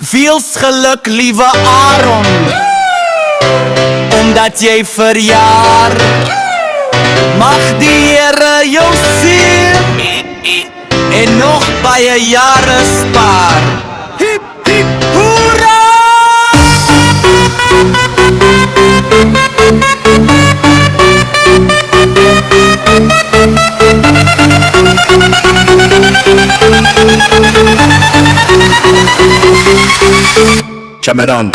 Veel geluk, lieve Aaron, omdat jij verjaar. Mag die Heere jou zien en nog baie jaren spaar. Hip, hip, hoera! Chamaran.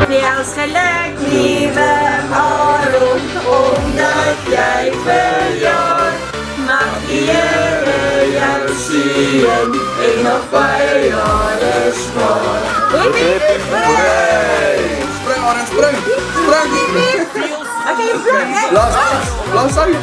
Veel geluk, lieve Aaron, omdat jij verjaart. Mag die Heere jou zien en nog baie jaren spaar. Spring Aaron, spring! Spring! Oké, vlug, hè? Blaas uit!